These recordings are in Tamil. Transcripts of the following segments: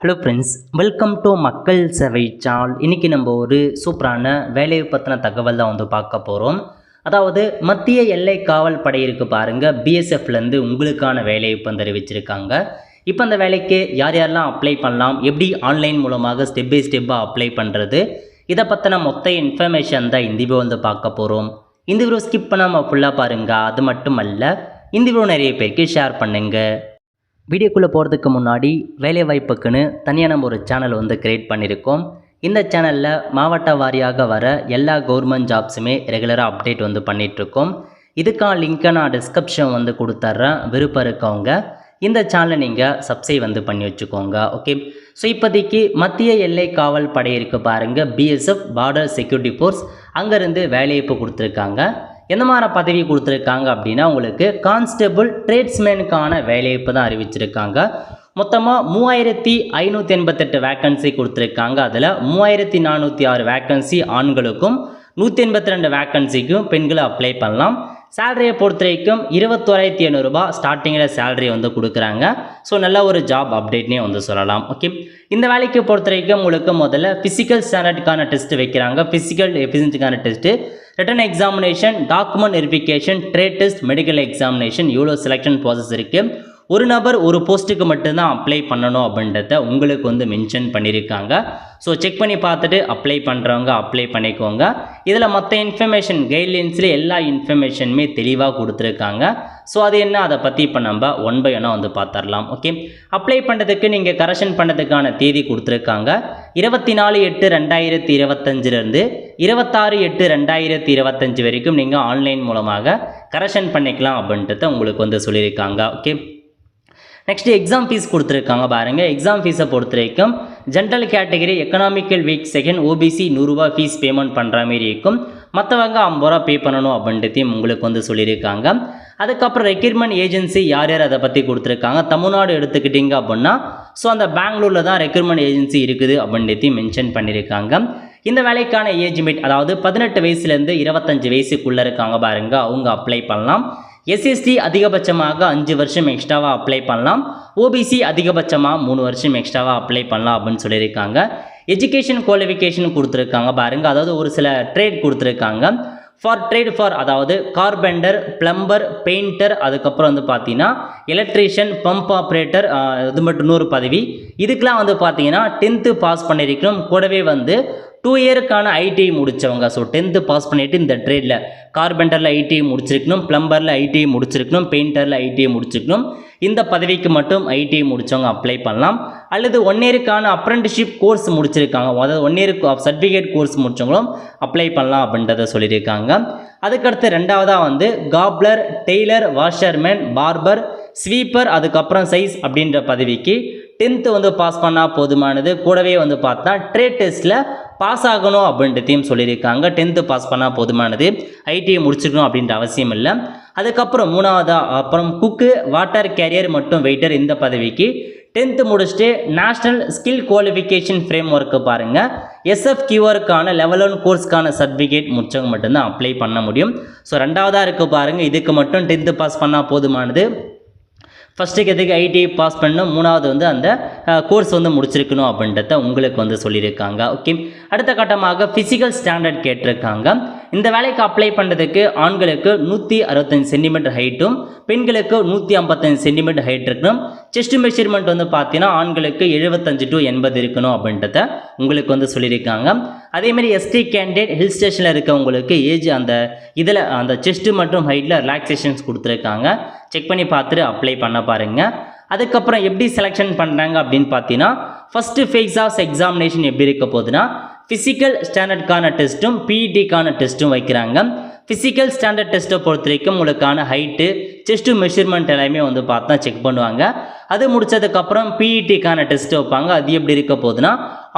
ஹலோ ஃப்ரெண்ட்ஸ், வெல்கம் டு மக்கள் சேவை சேனல். இன்றைக்கி நம்ம ஒரு சூப்பரான வேலையை பற்றின தகவல் தான் பார்க்க போகிறோம். அதாவது மத்திய எல்லை காவல் படை இருக்குது பாருங்கள், பிஎஸ்எஃப்லேருந்து உங்களுக்கான வேலையை இப்போ தெரிவிச்சிருக்காங்க. இப்போ அந்த வேலைக்கு யார் யாரெல்லாம் அப்ளை பண்ணலாம், எப்படி ஆன்லைன் மூலமாக ஸ்டெப் பை ஸ்டெப்பாக அப்ளை பண்ணுறது, இதை பற்றின மொத்த இன்ஃபர்மேஷன் தான் இந்த வீடியோ பார்க்க போகிறோம். இந்த வீடியோ ஸ்கிப் பண்ணாமல் ஃபுல்லாக பாருங்கள். அது மட்டும் அல்ல, இந்த வீடியோ நிறைய பேருக்கு ஷேர் பண்ணுங்கள். வீடியோக்குள்ளே போகிறதுக்கு முன்னாடி வேலைவாய்ப்புக்குன்னு தனியாக நம்ம ஒரு சேனல் க்ரியேட் பண்ணியிருக்கோம். இந்த சேனலில் மாவட்ட வாரியாக வர எல்லா கவர்மெண்ட் ஜாப்ஸுமே ரெகுலராக அப்டேட் பண்ணிகிட்ருக்கோம். இதுக்கான லிங்க்கை நான் டிஸ்கிரிப்ஷன் கொடுத்துட்றேன். விருப்பம் இருக்கவங்க இந்த சேனலை நீங்கள் சப்ஸ்கிரைப் பண்ணி வச்சுக்கோங்க. ஓகே, ஸோ இப்போதைக்கு மத்திய எல்லை காவல் படை இருக்குது பாருங்கள், பிஎஸ்எஃப் பார்டர் செக்யூரிட்டி ஃபோர்ஸ், அங்கேருந்து வேலைவாய்ப்பு கொடுத்துருக்காங்க. எந்த மாதிரி பதவி கொடுத்துருக்காங்க அப்படின்னா, உங்களுக்கு கான்ஸ்டபிள் ட்ரேட்ஸ்மேனுக்கான வேலைவாய்ப்பு தான் அறிவிச்சிருக்காங்க. மொத்தமாக 3588 வேக்கன்சி கொடுத்துருக்காங்க. அதில் 3406 வேக்கன்சி ஆண்களுக்கும் 182 வேக்கன்சிக்கும் பெண்களை அப்ளை பண்ணலாம். சேலரியை பொறுத்த வரைக்கும் 21,500 ரூபாய் ஸ்டார்டிங்கில் சேலரி கொடுக்குறாங்க. ஸோ நல்ல ஒரு ஜாப் அப்டேட்னே சொல்லலாம். ஓகே, இந்த வேலைக்கு பொறுத்த வரைக்கும் உங்களுக்கு முதல்ல ஃபிசிக்கல் ஸ்டாண்டர்டுக்கான டெஸ்ட் வைக்கிறாங்க. ஃபிசிக்கல் எஃபிஷியன்சிக்கான test, written examination, document verification, trade test, medical examination, இவ்வளோ செலெக்ஷன் ப்ராசஸ் இருக்குது. ஒரு நபர் ஒரு போஸ்ட்டுக்கு மட்டும்தான் அப்ளை பண்ணணும் அப்படின்றத உங்களுக்கு மென்ஷன் பண்ணியிருக்காங்க. ஸோ செக் பண்ணி பார்த்துட்டு அப்ளை பண்ணுறவங்க அப்ளை பண்ணிக்கோங்க. இதில் மற்ற இன்ஃபர்மேஷன் கைட்லைன்ஸில் எல்லா இன்ஃபர்மேஷனுமே தெளிவாக கொடுத்துருக்காங்க. ஸோ அது என்ன, அதை பற்றி இப்போ நம்ம ஒன் பை ஒன்னாக பார்த்துடலாம். ஓகே, அப்ளை பண்ணுறதுக்கு நீங்கள் கரெக்ஷன் பண்ணுறதுக்கான தேதி கொடுத்துருக்காங்க. 24/8/2025 26/8/2025 வரைக்கும் நீங்கள் ஆன்லைன் மூலமாக கரெக்ஷன் பண்ணிக்கலாம் அப்படின்றத உங்களுக்கு சொல்லியிருக்காங்க. ஓகே, நெக்ஸ்ட் எக்ஸாம் ஃபீஸ் கொடுத்துருக்காங்க பாருங்கள். எக்ஸாம் ஃபீஸை பொறுத்த வரைக்கும் general category, economical week second, OBC 100 ரூபா ஃபீஸ் பேமெண்ட் பண்ணுற மாதிரி இருக்கும். மற்றவங்க 50 ரூபா பே பண்ணணும் அப்படின்றதையும் உங்களுக்கு சொல்லியிருக்காங்க. அதுக்கப்புறம் ரெக்ரூட்மெண்ட் ஏஜென்சி யார் யார் அதை பற்றி கொடுத்துருக்காங்க. தமிழ்நாடு எடுத்துக்கிட்டிங்க அப்படின்னா, ஸோ அந்த பெங்களூரில் தான் ரெக்ரூட்மெண்ட் ஏஜென்சி இருக்குது அப்படின்றதையும் மென்ஷன் பண்ணியிருக்காங்க. இந்த வேலைக்கான ஏஜ் லிமிட், அதாவது 18 வயசுலேருந்து 25 வயசுக்குள்ளே இருக்காங்க பாருங்கள், அவங்க அப்ளை பண்ணலாம். எஸ்எஸ்டி அதிகபட்சமாக 5 வருஷம் எக்ஸ்ட்ராவாக அப்ளை பண்ணலாம். ஓபிசி அதிகபட்சமாக 3 வருஷம் எக்ஸ்ட்ராவாக அப்ளை பண்ணலாம் அப்படின்னு சொல்லியிருக்காங்க. எஜுகேஷன் குவாலிஃபிகேஷன் கொடுத்துருக்காங்க பாருங்கள். அதாவது ஒரு சில ட்ரேட் கொடுத்துருக்காங்க. அதாவது கார்பெண்டர், பிளம்பர், பெயிண்டர், அதுக்கப்புறம் பார்த்தீங்கன்னா எலக்ட்ரீஷியன், பம்ப் ஆப்ரேட்டர், இது மட்டும் 100 பதவி. இதுக்கெலாம் பார்த்தீங்கன்னா 10th பாஸ் பண்ணியிருக்கணும். கூடவே 2 இயருக்கான ஐடிஐ முடித்தவங்க. ஸோ 10th பாஸ் பண்ணிவிட்டு இந்த ட்ரேடில் கார்பெண்டரில் ஐடிஐ முடிச்சிருக்கணும், பிளம்பரில் ஐடிஐ முடிச்சிருக்கணும், பெயிண்டரில் ஐடிஐ முடிச்சிருக்கணும். இந்த பதவிக்கு மட்டும் ஐடிஐ முடித்தவங்க அப்ளை பண்ணலாம். அல்லது 1 இயருக்கான அப்ரெண்டிஸ்ஷிப் கோர்ஸ் முடிச்சிருக்காங்க, அதாவது 1 இயருக்கு சர்டிஃபிகேட் கோர்ஸ் முடித்தவங்களும் அப்ளை பண்ணலாம் அப்படின்றத சொல்லியிருக்காங்க. அதுக்கடுத்து ரெண்டாவதாக cobbler, tailor, washerman, barber, sweeper, அதுக்கப்புறம் சைஸ் அப்படின்ற பதவிக்கு 10th பாஸ் பண்ணால் போதுமானது. கூடவே பார்த்தா ட்ரேட் டெஸ்ட்டில் பாஸ் ஆகணும் அப்படின்றதையும் சொல்லியிருக்காங்க. 10th பாஸ் பண்ணால் போதுமானது, ஐடிஐ முடிச்சிருக்கணும் அப்படின்ற அவசியம் இல்லை. அதுக்கப்புறம் அப்புறம் குக்கு, வாட்டர் கேரியர் மற்றும் வெயிட்டர், இந்த பதவிக்கு 10th முடிச்சுட்டு national skill qualification frame work பாருங்கள், எஸ்எஃப்கியூஆருக்கான லெவல் 1 கோர்ஸ்க்கான சர்டிஃபிகேட் முடிச்சவங்க மட்டும்தான் அப்ளை பண்ண முடியும். ஸோ ரெண்டாவதாக இருக்குது பாருங்கள், இதுக்கு மட்டும் 10th பாஸ் பண்ணால் போதுமானது. ஃபஸ்ட்டுக்கு எதுக்கு ஐடிஐ பாஸ் பண்ணணும், மூணாவது அந்த கோர்ஸ் முடிச்சிருக்கணும் அப்படின்றத உங்களுக்கு சொல்லியிருக்காங்க. ஓகே, அடுத்த கட்டமாக ஃபிசிக்கல் ஸ்டாண்டர்ட் கேட்டிருக்காங்க. இந்த வேலைக்கு அப்ளை பண்ணுறதுக்கு ஆண்களுக்கு 165 சென்டிமீட்டர் ஹைட்டும் பெண்களுக்கு 155 சென்டிமீட்டர் ஹைட் இருக்கணும். செஸ்ட் மெஷர்மெண்ட் பார்த்தீங்கன்னா ஆண்களுக்கு 75 to 80 இருக்கணும் அப்படின்றத உங்களுக்கு சொல்லியிருக்காங்க. அதேமாதிரி எஸ்டி கேண்டிடேட், ஹில் ஸ்டேஷனில் இருக்கவங்களுக்கு ஏஜ் அந்த இதில் அந்த செஸ்ட்டு மற்றும் ஹைட்டில் ரிலாக்ஸேஷன்ஸ் கொடுத்துருக்காங்க. செக் பண்ணி பார்த்துட்டு அப்ளை பண்ண பாருங்கள். அதுக்கப்புறம் எப்படி செலெக்ஷன் பண்ணுறாங்க அப்படின்னு பார்த்தீங்கன்னா, ஃபஸ்ட்டு ஃபேஸ் ஆஃப் எக்ஸாமினேஷன் எப்படி இருக்க போகுதுன்னா, ஃபிசிக்கல் ஸ்டாண்டர்டுக்கான டெஸ்ட்டும் பிஇடிக்கான டெஸ்ட்டும் வைக்கிறாங்க. ஃபிசிக்கல் ஸ்டாண்டர்ட் டெஸ்ட்டை பொறுத்த வரைக்கும் உங்களுக்கான ஹைட்டு, செஸ்ட்டு மெஷர்மெண்ட் எல்லாமே பார்த்தா செக் பண்ணுவாங்க. அது முடித்ததுக்கப்புறம் பிஇடிக்கான டெஸ்ட் வைப்பாங்க. அது எப்படி இருக்க போகுதுன்னா,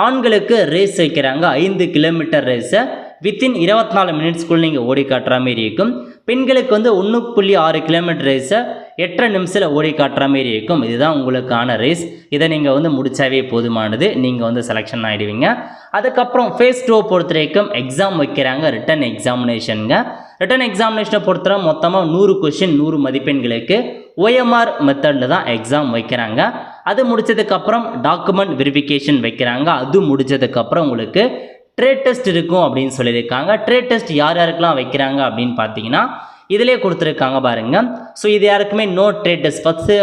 ஆண்களுக்கு ரேஸ் வைக்கிறாங்க. 5 கிலோமீட்டர் ரேஸை வித்தின் 24 மினிட்ஸ்க்குள்ளே நீங்கள் ஓடி காட்டுற மாரி இருக்கும். பெண்களுக்கு 1.6 கிலோமீட்டர் ரேஸை 8 நிமிஷத்தில் ஓடி காட்டுற மாரி இருக்கும். இதுதான் உங்களுக்கான ரேஸ். இதை நீங்கள் முடிச்சாவே போதுமானது, நீங்கள் செலெக்ஷன் ஆகிடுவீங்க. அதுக்கப்புறம் ஃபேஸ் 2 பொறுத்த வரைக்கும் எக்ஸாம் வைக்கிறாங்க, ரிட்டன் எக்ஸாமினேஷனுங்க. ரிட்டன் எக்ஸாமினேஷனை பொறுத்தவரை மொத்தமாக 100 கொஷின் 100 மதிப்பெண்களுக்கு OMR மெத்தடில் தான் எக்ஸாம் வைக்கிறாங்க. அது முடிச்சதுக்கப்புறம் டாக்குமெண்ட் வெரிஃபிகேஷன் வைக்கிறாங்க. அது முடிச்சதுக்கப்புறம் உங்களுக்கு ட்ரேட் டெஸ்ட் இருக்கும் அப்படின்னு சொல்லியிருக்காங்க. ட்ரேட் டெஸ்ட் யார் யாருக்கெல்லாம் வைக்கிறாங்க அப்படின்னு பார்த்தீங்கன்னா இதிலே கொடுத்துருக்காங்க பாருங்கள். ஸோ இது யாருக்குமே நோ ட்ரேட் டெஸ்ட், ஃபஸ்ட்டு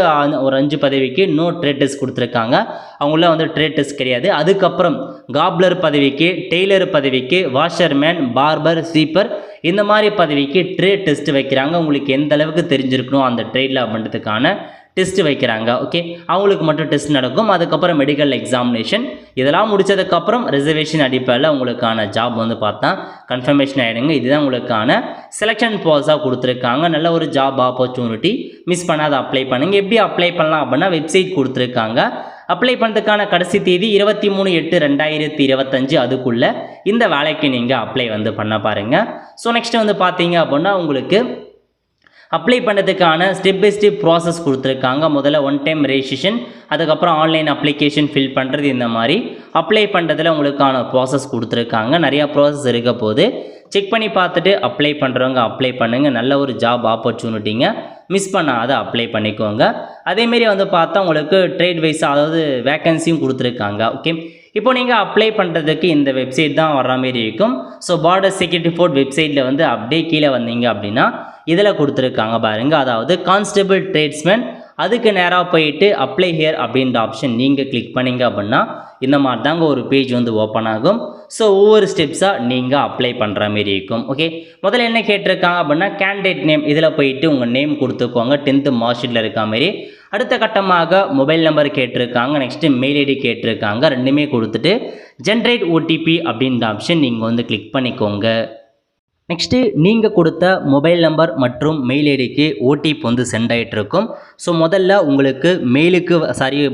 ஒரு 5 பதவிக்கு நோ ட்ரேட் டெஸ்ட் கொடுத்துருக்காங்க. அவங்கள வந்து ட்ரேட் டெஸ்ட் கிடையாது. அதுக்கப்புறம் காப்லர் பதவிக்கு, டெய்லர் பதவிக்கு, வாஷர்மேன், பார்பர், ஸ்வீப்பர் இந்த மாதிரி பதவிக்கு ட்ரேட் டெஸ்ட் வைக்கிறாங்க. உங்களுக்கு எந்த அளவுக்கு தெரிஞ்சிருக்கணும் அந்த ட்ரேடில் அப்படின்றதுக்கான டெஸ்ட் வைக்கிறாங்க. ஓகே, அவங்களுக்கு மட்டும் டெஸ்ட் நடக்கும். அதுக்கப்புறம் மெடிக்கல் எக்ஸாமினேஷன் இதெல்லாம் முடித்ததுக்கப்புறம் ரிசர்வேஷன் அடிப்படையில் உங்களுக்கான ஜாப் வந்து பார்த்தா கன்ஃபர்மேஷன் ஆகிடுங்க. இதுதான் உங்களுக்கான செலெக்ஷன் ப்ராசஸாக கொடுத்துருக்காங்க. நல்ல ஒரு ஜாப் ஆப்பர்ச்சுனிட்டி, மிஸ் பண்ணாத அப்ளை பண்ணுங்கள். எப்படி அப்ளை பண்ணலாம் அப்படின்னா வெப்சைட் கொடுத்துருக்காங்க. அப்ளை பண்ணுறதுக்கான கடைசி தேதி 23/8/2025. அதுக்குள்ளே இந்த வேலைக்கு நீங்கள் அப்ளை வந்து பண்ண பாருங்கள். ஸோ நெக்ஸ்ட் வந்து பார்த்தீங்க அப்படின்னா உங்களுக்கு அப்ளை பண்ணுறதுக்கான ஸ்டெப் பை ஸ்டெப் ப்ராசஸ் கொடுத்துருக்காங்க. முதல்ல 1 டைம் ரெஜிஸ்ட்ரேஷன், அதுக்கப்புறம் ஆன்லைன் அப்ளிகேஷன் ஃபில் பண்ணுறது, இந்த மாதிரி அப்ளை பண்ணுறதுல உங்களுக்கான ப்ராசஸ் கொடுத்துருக்காங்க. நிறையா ப்ராசஸ் இருக்க போது செக் பண்ணி பார்த்துட்டு அப்ளை பண்ணுறவங்க அப்ளை பண்ணுங்கள். நல்ல ஒரு ஜாப் ஆப்பர்ச்சுனிட்டிங்க, மிஸ் பண்ணாத அப்ளை பண்ணிக்கோங்க. அதேமாரி வந்து பார்த்தா உங்களுக்கு ட்ரேட் வைஸ் அதாவது வேக்கன்சியும் கொடுத்துருக்காங்க. ஓகே, இப்போ நீங்கள் அப்ளை பண்ணுறதுக்கு இந்த வெப்சைட் தான் வர்ற மாரி இருக்கும். ஸோ பார்டர் செக்யூரிட்டி ஃபோர்ஸ் வெப்சைட்டில் வந்து அப்படியே கீழே வந்தீங்க அப்படின்னா இதில் கொடுத்துருக்காங்க பாருங்கள். அதாவது கான்ஸ்டபிள் ட்ரேட்ஸ்மேன், அதுக்கு நேராக போயிட்டு அப்ளை ஹியர் அப்படின்ற ஆப்ஷன் நீங்கள் கிளிக் பண்ணிங்க அப்படின்னா இந்த மாதிரி தாங்க ஒரு பேஜ் வந்து ஓப்பன் ஆகும். ஸோ ஒவ்வொரு ஸ்டெப்ஸாக நீங்கள் அப்ளை பண்ணுற மாரி இருக்கும். ஓகே, முதல்ல என்ன கேட்டிருக்காங்க அப்படின்னா கேண்டிடேட் நேம், இதில் போயிட்டு உங்கள் நேம் கொடுத்துக்கோங்க 10th மார்க் ஷீட்டில் இருக்க மாதிரி. அடுத்த கட்டமாக மொபைல் நம்பர் கேட்டிருக்காங்க, நெக்ஸ்ட்டு மெயில் ஐடி கேட்டிருக்காங்க. ரெண்டுமே கொடுத்துட்டு ஜென்ரேட் ஓடிபி அப்படின்ற ஆப்ஷன் நீங்கள் வந்து கிளிக் பண்ணிக்கோங்க. நெக்ஸ்ட்டு நீங்கள் கொடுத்த மொபைல் நம்பர் மற்றும் மெயில் ஐடிக்கு ஓடிபி வந்து சென்ட் ஆகிட்டு இருக்கும். ஸோ முதல்ல உங்களுக்கு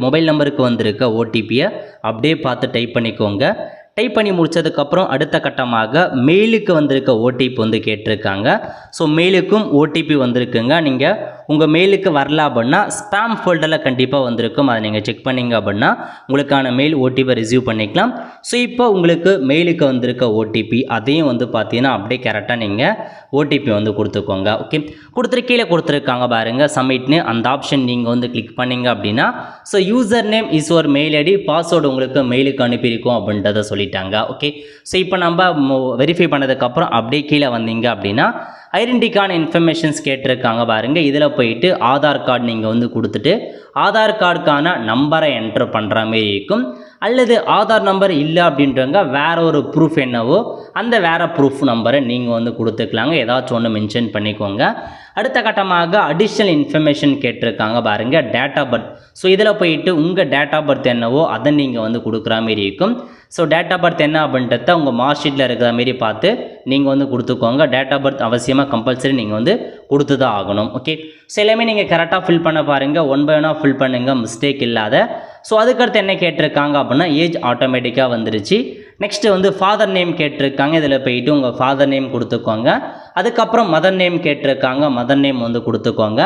மொபைல் நம்பருக்கு வந்திருக்க ஓடிபியை அப்படியே பார்த்து டைப் பண்ணிக்கோங்க. டைப் பண்ணி முடித்ததுக்கப்புறம் அடுத்த கட்டமாக மெயிலுக்கு வந்திருக்க ஓடிபி வந்து கேட்டிருக்காங்க. ஸோ மெயிலுக்கும் ஓடிபி வந்திருக்குங்க. நீங்கள் உங்கள் மெயிலுக்கு வரல அப்படின்னா ஸ்பேம் ஃபோல்டரில் கண்டிப்பாக வந்திருக்கும். அதை நீங்கள் செக் பண்ணிங்க அப்படின்னா உங்களுக்கான மெயில் ஓடிபி ரிசீவ் பண்ணிக்கலாம். ஸோ இப்போ உங்களுக்கு மெயிலுக்கு வந்திருக்க ஓடிபி அதையும் வந்து பார்த்தீங்கன்னா அப்படியே கரெக்டாக நீங்கள் ஓடிபி வந்து கொடுத்துக்கோங்க. ஓகே, கொடுத்துட்டு கீழே கொடுத்துருக்காங்க பாருங்கள் சப்மிட்னு, அந்த ஆப்ஷன் நீங்கள் வந்து கிளிக் பண்ணிங்க அப்படின்னா ஸோ யூசர் நேம் இஸ் ஒரு மெயில் ஐடி, பாஸ்வேர்டு உங்களுக்கு மெயிலுக்கு அனுப்பியிருக்கோம் அப்படின்றத சொல்லிட்டாங்க. ஓகே, ஸோ இப்போ நம்ம வெரிஃபை பண்ணதுக்கப்புறம் அப்படியே கீழே வந்தீங்க அப்படின்னா ஐடென்டிக்கான இன்ஃபர்மேஷன்ஸ் கேட்டிருக்காங்க பாருங்கள். இதில் போயிட்டு ஆதார் கார்டு நீங்கள் வந்து கொடுத்துட்டு ஆதார் கார்டுக்கான நம்பரை என்ட்ரு பண்ணுற மாதிரி இருக்கும். அல்லது ஆதார் நம்பர் இல்லை அப்படின்றவங்க வேற ஒரு ப்ரூஃப் என்னவோ அந்த வேறு ப்ரூஃப் நம்பரை நீங்கள் வந்து கொடுத்துக்கலாங்க. ஏதாச்சும் ஒன்று மென்ஷன் பண்ணிக்கோங்க. அடுத்த கட்டமாக அடிஷ்னல் இன்ஃபர்மேஷன் கேட்டிருக்காங்க பாருங்கள், டேட் ஆஃப் பர்த். ஸோ இதில் போயிட்டு உங்கள் டேட் ஆஃப் பர்த் என்னவோ அதை நீங்கள் வந்து கொடுக்குற மாரி இருக்கும். ஸோ டேட் ஆஃப் பர்த் என்ன அப்படின்றத உங்கள் மார்க் ஷீட்டில் இருக்கிற மாரி பார்த்து நீங்கள் வந்து கொடுத்துக்கோங்க. டேட் ஆஃப் பர்த் அவசியமாக கம்பல்சரி நீங்கள் வந்து கொடுத்து தான் ஆகணும். ஓகே, ஸோ எல்லாமே நீங்கள் கரெக்டாக ஃபில் பண்ண பாருங்கள், 1 by 1 ஃபில் பண்ணுங்கள், மிஸ்டேக் இல்லாத. ஸோ அதுக்கடுத்து என்ன கேட்டிருக்காங்க அப்படின்னா ஏஜ் ஆட்டோமேட்டிக்காக வந்துருச்சு. நெக்ஸ்ட்டு வந்து ஃபாதர் நேம் கேட்டிருக்காங்க. இதில் போயிட்டு உங்கள் ஃபாதர் நேம் கொடுத்துக்கோங்க. அதுக்கப்புறம் மதர் நேம் கேட்டிருக்காங்க, மதர் நேம் வந்து கொடுத்துக்கோங்க.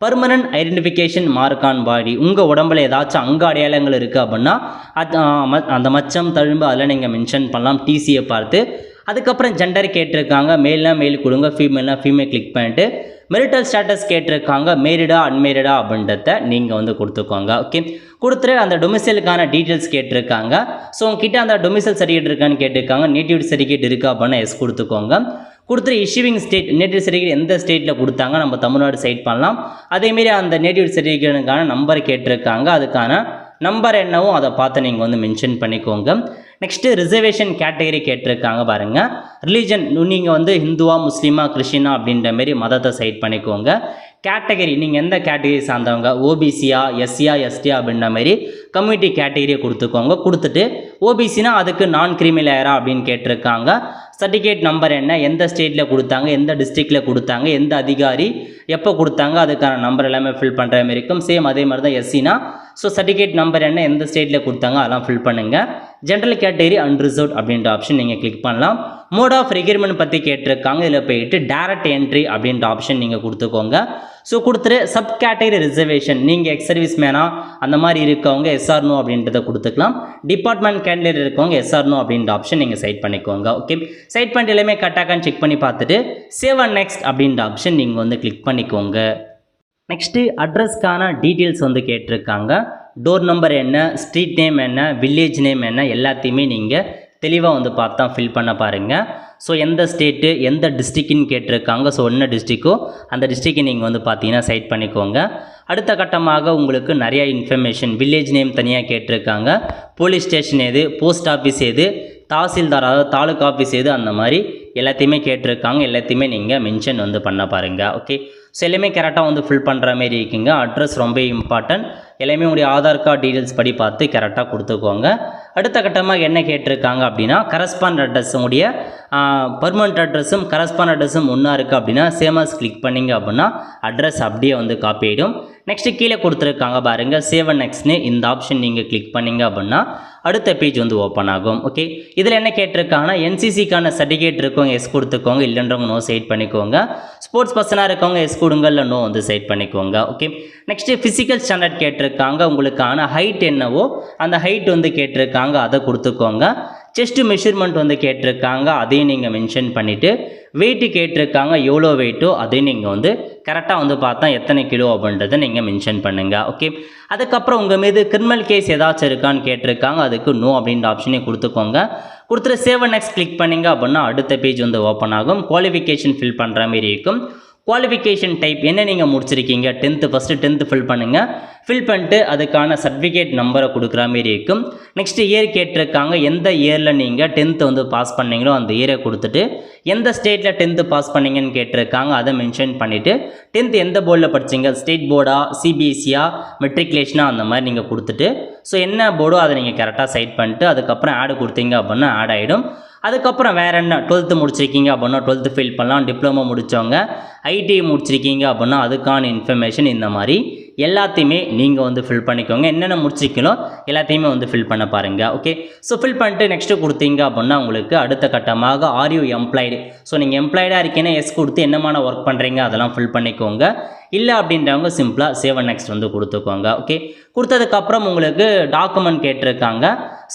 பர்மனன்ட் ஐடென்டிஃபிகேஷன் மார்க் ஆன் பாடி, உங்கள் உடம்புல ஏதாச்சும் அங்க அடையாளங்கள் இருக்குது அப்படின்னா அந்த மச்சம் தழும்பு அதில் நீங்கள் மென்ஷன் பண்ணலாம் டிசியை பார்த்து. அதுக்கப்புறம் ஜெண்டர் கேட்டிருக்காங்க, மேல்னா மேல் கொடுங்க, ஃபீமேல்னா ஃபீமேல் கிளிக் பண்ணிட்டு மெரிட்டல் ஸ்டேட்டஸ் கேட்டிருக்காங்க, மேரிடா அன்மேரிடா அப்படின்றத நீங்கள் வந்து கொடுத்துக்கோங்க. ஓகே, கொடுத்துட்டு அந்த டொமிசைலுக்கான டீட்டெயில்ஸ் கேட்டிருக்காங்க. ஸோ உங்ககிட்ட அந்த டொமிசைல் சர்டிஃபிகேட் இருக்கான்னு கேட்டிருக்காங்க. நேட்டிவ் சர்டிஃபிகேட் இருக்கா அப்படின்னா எஸ் கொடுத்துக்கோங்க. கொடுத்துட்டு இஷ்யூவிங் ஸ்டேட், நேட்டிவ் சர்டிஃபிகேட் எந்த ஸ்டேட்டில் கொடுத்தாங்க நம்ம தமிழ்நாடு சைட் பண்ணலாம். அதேமாரி அந்த நேட்டிவ் சர்டிஃபிகேட்டுக்கான நம்பர் கேட்டிருக்காங்க, அதுக்கான நம்பர் என்னவோ அதை பார்த்து நீங்கள் வந்து மென்ஷன் பண்ணிக்கோங்க. நெக்ஸ்ட்டு ரிசர்வேஷன் கேட்டகரி கேட்டிருக்காங்க பாருங்கள். ரிலீஜன் நீங்கள் வந்து ஹிந்துவா முஸ்லீமா கிறிஸ்டினா அப்படின்ற மாரி மதத்தை சைட் பண்ணிக்கோங்க. கேட்டகரி நீங்கள் எந்த கேட்டகரி சார்ந்தவங்க, ஓபிசியா எஸ்சியா எஸ்டியா அப்படின்ற மாதிரி கம்யூனிட்டி கேட்டகரியை கொடுத்துக்கோங்க. கொடுத்துட்டு ஓபிசினா அதுக்கு நான் கிரிமி லேயரா அப்படின்னு கேட்டிருக்காங்க. சர்டிஃபிகேட் நம்பர் என்ன, எந்த ஸ்டேட்டில் கொடுத்தாங்க, எந்த டிஸ்ட்ரிக்டில் கொடுத்தாங்க, எந்த அதிகாரி எப்போ கொடுத்தாங்க, அதுக்கான நம்பர் எல்லாமே ஃபில் பண்ணுற மாதிரி இருக்கும். சேம் அதே மாதிரி தான் எஸ்சினா ஸோ சர்டிஃபிகேட் நம்பர் என்ன, எந்த ஸ்டேட்டில் கொடுத்தாங்க அதெல்லாம் ஃபில் பண்ணுங்கள். ஜென்ரல் கேட்டகரி அன்ரிசர்வ்ட் அப்படின்ற ஆப்ஷன் நீங்கள் கிளிக் பண்ணலாம். மோட் ஆஃப் ரெக்யூர்மெண்ட் பற்றி கேட்டிருக்காங்க. இதில் போயிட்டு டைரக்ட் என்ட்ரி அப்படின்ற ஆப்ஷன் நீங்கள் கொடுத்துக்கோங்க. ஸோ கொடுத்துட்டு சப் கேட்டகரி ரிசர்வேஷன், நீங்கள் எக்ஸ் சர்வீஸ் மேனா அந்த மாதிரி இருக்கவங்க எஸ்ஆர் நோ அப்படின்றத கொடுத்துக்கலாம். டிபார்ட்மெண்ட் கேண்டிடேட் இருக்கவங்க எஸ்ஆர் நோ அப்படின்ற ஆப்ஷன் நீங்கள் சைட் பண்ணிக்கோங்க. ஓகே, சைட் பண்ணிட்டு எல்லாமே கரெக்டாகான்னு செக் பண்ணி பார்த்துட்டு சேவ் அண்ட் நெக்ஸ்ட் அப்படின்ற ஆப்ஷன் நீங்கள் வந்து கிளிக் பண்ணிக்கோங்க. நெக்ஸ்ட்டு அட்ரஸ்க்கான டீட்டெயில்ஸ் வந்து கேட்டிருக்காங்க. டோர் நம்பர் என்ன, ஸ்ட்ரீட் நேம் என்ன, வில்லேஜ் நேம் என்ன எல்லாத்தையுமே நீங்கள் தெளிவாக வந்து பார்த்தா ஃபில் பண்ண பாருங்கள். ஸோ எந்த ஸ்டேட்டு எந்த டிஸ்ட்ரிக்ட்னு கேட்டிருக்காங்க. ஸோ என்ன டிஸ்ட்ரிக்கோ அந்த டிஸ்ட்ரிக்டை நீங்கள் வந்து பார்த்தீங்கன்னா செட் பண்ணிக்கோங்க. அடுத்த கட்டமாக உங்களுக்கு நிறையா இன்ஃபர்மேஷன், வில்லேஜ் நேம் தனியாக கேட்டிருக்காங்க, போலீஸ் ஸ்டேஷன் எது, போஸ்ட் ஆஃபீஸ் எது, தாசில்தார் அதாவது தாலுக்கா ஆஃபீஸ் எது, அந்த மாதிரி எல்லாத்தையுமே கேட்டிருக்காங்க. எல்லாத்தையுமே நீங்கள் மென்ஷன் வந்து பண்ண பாருங்கள். ஓகே, ஸோ எல்லாமே கரெக்டாக வந்து ஃபில் பண்ணுற மாரி இருக்குங்க. அட்ரஸ் ரொம்ப இம்பார்ட்டன்ட். எல்லாமே உங்களுடைய ஆதார் கார்டு டீட்டெயில்ஸ் படி பார்த்து கரெக்டாக கொடுத்துக்கோங்க. அடுத்த கட்டமாக என்ன கேட்டிருக்காங்க அப்படின்னா கரஸ்பாண்ட் அட்ரஸ், உங்களுடைய பர்மனெண்ட் அட்ரஸும் கரஸ்பாண்ட் அட்ரஸும் ஒன்றா இருக்குது அப்படின்னா சேமஸ் கிளிக் பண்ணிங்க அப்படின்னா அட்ரஸ் அப்படியே வந்து காப்பி ஆகிடும். நெக்ஸ்ட்டு கீழே கொடுத்துருக்காங்க பாருங்கள் சேவ் அண்ட் நெக்ஸ்ட்னு, இந்த ஆப்ஷன் நீங்கள் கிளிக் பண்ணிங்க அப்படின்னா அடுத்த பேஜ் வந்து ஓப்பன் ஆகும். ஓகே, இதில் என்ன கேட்டிருக்காங்கன்னா என்சிசிக்கான சர்டிஃபிகேட் இருக்கவங்க எஸ் கொடுத்துக்கோங்க, இல்லைன்றவங்க நோ செட் பண்ணிக்கோங்க. ஸ்போர்ட்ஸ் பர்சனாக இருக்கவங்க எஸ் கொடுங்க, இல்லை நோ வந்து செட் பண்ணிக்கோங்க. ஓகே, நெக்ஸ்ட்டு ஃபிசிக்கல் ஸ்டாண்டர்ட் கேட்டிருக்காங்க. உங்களுக்கான ஹைட் என்னவோ அந்த ஹைட் வந்து கேட்டிருக்காங்க, அதை கொடுத்துக்கோங்க. செஸ்ட் மெஷர்மெண்ட் வந்து கேட்டிருக்காங்க, அதையும் நீங்கள் மென்ஷன் பண்ணிவிட்டு வெயிட்டு கேட்டிருக்காங்க, எவ்வளோ வெயிட்டோ அதையும் நீங்கள் வந்து கரெக்டாக வந்து பார்த்தா எத்தனை கிலோ அப்படின்றத நீங்கள் மென்ஷன் பண்ணுங்கள். ஓகே, அதுக்கப்புறம் உங்கள் மீது கிரிமினல் கேஸ் ஏதாச்சும் இருக்கான்னு கேட்டிருக்காங்க, அதுக்கு நோ அப்படின்ற ஆப்ஷனே கொடுத்துக்கோங்க. கொடுத்துட்டு சேவ் அண்ட் நெக்ஸ்ட் கிளிக் பண்ணிங்க அப்படின்னா அடுத்த பேஜ் வந்து ஓப்பன் ஆகும். குவாலிஃபிகேஷன் ஃபில் பண்ணுற மாதிரி இருக்கும். குவாலிஃபிகேஷன் டைப் என்ன நீங்கள் முடிச்சிருக்கீங்க, 10th ஃபஸ்ட்டு 10th ஃபில் பண்ணுங்கள். ஃபில் பண்ணிட்டு அதுக்கான சர்டிஃபிகேட் நம்பரை கொடுக்குற மாரி இருக்கும். நெக்ஸ்ட்டு இயர் கேட்டிருக்காங்க, எந்த இயரில் நீங்கள் 10th வந்து பாஸ் பண்ணீங்களோ அந்த இயரை கொடுத்துட்டு எந்த ஸ்டேட்டில் 10th பாஸ் பண்ணீங்கன்னு கேட்டிருக்காங்க, அதை மென்ஷன் பண்ணிவிட்டு 10th எந்த போர்டில் படிச்சிங்க, ஸ்டேட் போர்டா, சிபிஎஸ்சியா, மெட்ரிகுலேஷனா, அந்த மாதிரி நீங்கள் கொடுத்துட்டு ஸோ என்ன போர்டோ அதை நீங்கள் கரெக்டாக செட் பண்ணிட்டு அதுக்கப்புறம் ஆடு கொடுத்தீங்க அப்படின்னா ஆட் ஆகிடும். அதுக்கப்புறம் வேறு என்ன, 12th முடிச்சிருக்கீங்க அப்படின்னா 12th ஃபில் பண்ணலாம். டிப்ளமோ முடித்தவங்க, ஐடிஐ முடிச்சிருக்கீங்க அப்படின்னா அதுக்கான இன்ஃபர்மேஷன் இந்த மாதிரி எல்லாத்தையுமே நீங்கள் வந்து ஃபில் பண்ணிக்கோங்க. என்னென்ன முடிச்சிருக்கீங்களோ எல்லாத்தையுமே வந்து ஃபில் பண்ண பாருங்கள். ஓகே, ஸோ ஃபில் பண்ணிட்டு நெக்ஸ்ட்டு கொடுத்தீங்க அப்படின்னா உங்களுக்கு அடுத்த கட்டமாக ஆர் யூ எம்ப்ளாய்டு. ஸோ நீங்கள் எம்ப்ளாய்டாக இருக்கீங்கன்னா எஸ் கொடுத்து என்னமான ஒர்க் பண்ணுறீங்க அதெல்லாம் ஃபில் பண்ணிக்கோங்க. இல்லை அப்படின்றவங்க சிம்பிளாக சேவ் அண்ட் நெக்ஸ்ட் வந்து கொடுத்துக்கோங்க. ஓகே, கொடுத்ததுக்கப்புறம் உங்களுக்கு டாக்குமெண்ட் கேட்டிருக்காங்க.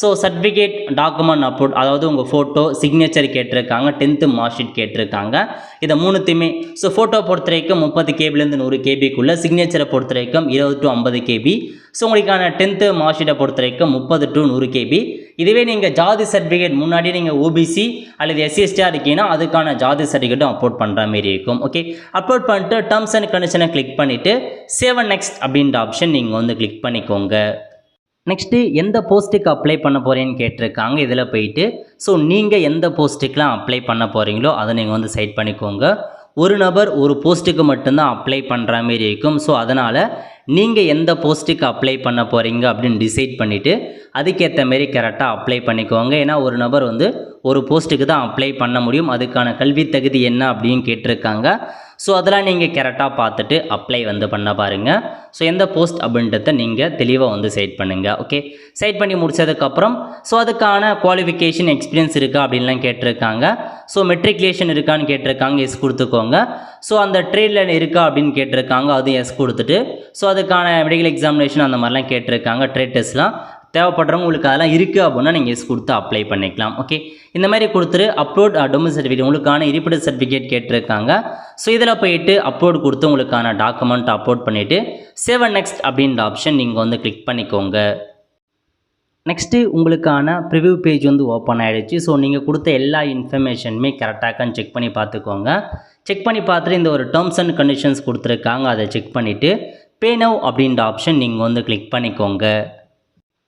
ஸோ சர்டிஃபிகேட் டாக்குமெண்ட் அப்லோட், அதாவது உங்கள் ஃபோட்டோ, சிக்னேச்சர் கேட்டிருக்காங்க, 10th மார்க் ஷீட் கேட்டிருக்காங்க. இதை மூணுத்தையுமே ஸோ ஃபோட்டோ பொறுத்த வரைக்கும் 30 கேபிலேருந்து 100 கேபிக்குள்ளே, சிக்னேச்சரை பொறுத்த வரைக்கும் 20 to 50 கேபி. ஸோ உங்களுக்கான 10th மார்க் ஷீட்டை பொறுத்த வரைக்கும் 30 to 100 கேபி. இதுவே நீங்கள் ஜாதி சர்டிஃபிகேட் முன்னாடி நீங்கள் ஓபிசி அல்லது எஸ்சிஎஸ்டியாக இருக்கீங்கன்னா அதுக்கான ஜாதி சர்டிஃபிகேட்டும் அப்லோட் பண்ணுற மாரி இருக்கும். ஓகே, அப்லோட் பண்ணிட்டு டேர்ம்ஸ் அண்ட் கண்டிஷனை கிளிக் பண்ணிவிட்டு சேவ் அண்ட் நெக்ஸ்ட் அப்படின்ற ஆப்ஷன் நீங்கள் வந்து கிளிக் பண்ணிக்கோங்க. நெக்ஸ்ட்டு எந்த போஸ்ட்டுக்கு அப்ளை பண்ண போகிறேன்னு கேட்டிருக்காங்க. இதில் போயிட்டு ஸோ நீங்கள் எந்த போஸ்ட்டுக்கெலாம் அப்ளை பண்ண போகிறீங்களோ அதை நீங்கள் வந்து செட் பண்ணிக்கோங்க. ஒரு நபர் ஒரு போஸ்ட்டுக்கு மட்டும்தான் அப்ளை பண்ணுற மாரி இருக்கும். ஸோ அதனால் நீங்கள் எந்த போஸ்ட்டுக்கு அப்ளை பண்ண போகிறீங்க அப்படின்னு டிசைட் பண்ணிவிட்டு அதுக்கேற்ற மாரி கரெக்டாக அப்ளை பண்ணிக்கோங்க. ஏன்னா ஒரு நபர் வந்து ஒரு போஸ்ட்டுக்கு தான் அப்ளை பண்ண முடியும். அதுக்கான கல்வி தகுதி என்ன அப்படின்னு கேட்டிருக்காங்க. ஸோ அதெல்லாம் நீங்கள் கரெக்டாக பார்த்துட்டு அப்ளை வந்து பண்ண பாருங்கள். ஸோ எந்த போஸ்ட் அப்படின்றத நீங்கள் தெளிவாக வந்து செட் பண்ணுங்கள். ஓகே, செட் பண்ணி முடிச்சதுக்கப்புறம் ஸோ அதுக்கான குவாலிஃபிகேஷன் எக்ஸ்பீரியன்ஸ் இருக்கா அப்படின்லாம் கேட்டிருக்காங்க. ஸோ மெட்ரிகுலேஷன் இருக்கான்னு கேட்டிருக்காங்க, எஸ் கொடுத்துக்கோங்க. ஸோ அந்த ட்ரேடில் இருக்கா அப்படின்னு கேட்டிருக்காங்க, அதுவும் எஸ் கொடுத்துட்டு ஸோ அதுக்கான மெடிக்கல் எக்ஸாமினேஷன் அந்த மாதிரிலாம் கேட்டிருக்காங்க. ட்ரேட் டெஸ்ட்லாம் தேவைப்படுறவங்க உங்களுக்கு அதெல்லாம் இருக்குது அப்படின்னா நீங்கள் எஸ் கொடுத்து அப்ளை பண்ணிக்கலாம். ஓகே, இந்த மாதிரி கொடுத்துட்டு அப்லோட் டொமைன் சர்டிஃபிகேட், உங்களுக்கான இருப்பிட சர்டிஃபிகேட் கேட்டிருக்காங்க. ஸோ இதில் போயிட்டு அப்லோட் கொடுத்து உங்களுக்கான டாக்குமெண்ட் அப்லோட் பண்ணிவிட்டு சேவ் அண்ட் நெக்ஸ்ட் அப்படின்ற ஆப்ஷன் நீங்கள் வந்து கிளிக் பண்ணிக்கோங்க. நெக்ஸ்ட்டு உங்களுக்கான ப்ரிவ்யூ பேஜ் வந்து ஓப்பன் ஆகிடுச்சு. ஸோ நீங்கள் கொடுத்த எல்லா இன்ஃபர்மேஷனுமே கரெக்டாக செக் பண்ணி பார்த்துக்கோங்க. செக் பண்ணி பார்த்துட்டு இந்த ஒரு டேர்ம்ஸ் அண்ட் கண்டிஷன்ஸ் கொடுத்துருக்காங்க, அதை செக் பண்ணிவிட்டு பே நவ் அப்படின்ற ஆப்ஷன் நீங்கள் வந்து கிளிக் பண்ணிக்கோங்க.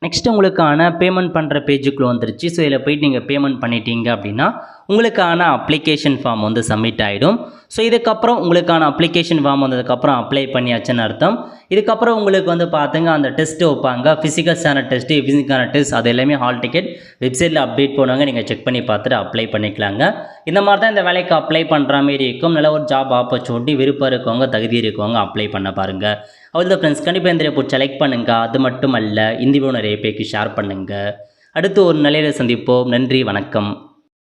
நெக்ஸ்ட்டு உங்களுக்கான பேமெண்ட் பண்ணுற பேஜுக்குள்ளே வந்துருச்சு. ஸோ இதில் போய்ட்டு நீங்கள் பேமெண்ட் பண்ணிட்டீங்க அப்படின்னா உங்களுக்கான அப்ளிகேஷன் ஃபார்ம் வந்து சப்மிட் ஆகிடும். ஸோ இதுக்கப்புறம் உங்களுக்கான அப்ளிகேஷன் ஃபார்ம் வந்ததுக்கப்புறம் அப்ளை பண்ணியாச்சுன்னு அர்த்தம். இதுக்கப்புறம் உங்களுக்கு வந்து பார்த்துங்க அந்த டெஸ்ட்டு வைப்பாங்க, ஃபிசிக்கல் ஸ்டாண்டர்ட் டெஸ்ட்டு, ஃபிசிக்கான டெஸ்ட், அது எல்லாமே ஹால் டிக்கெட் வெப்சைட்டில் அப்டேட் பண்ணுவாங்க. நீங்கள் செக் பண்ணி பார்த்துட்டு அப்ளை பண்ணிக்கலாங்க. இந்த மாதிரி தான் இந்த வேலைக்கு அப்ளை பண்ணுற மாரி இருக்கும். நல்ல ஒரு ஜாப் ஆப்பர்ச்சுனிட்டி, விருப்பம் இருக்கவங்க, தகுதி இருக்கவங்க அப்ளை பண்ண பாருங்கள். அவ்வளோ ஃப்ரெண்ட்ஸ், கண்டிப்பாக இந்த போட்டு செலக்ட் பண்ணுங்கள். அது மட்டும் அல்ல, இந்த வீடியோ நிறைய பேருக்கு ஷேர் பண்ணுங்கள். அடுத்து ஒரு நிலையில் சந்திப்போம். நன்றி, வணக்கம்.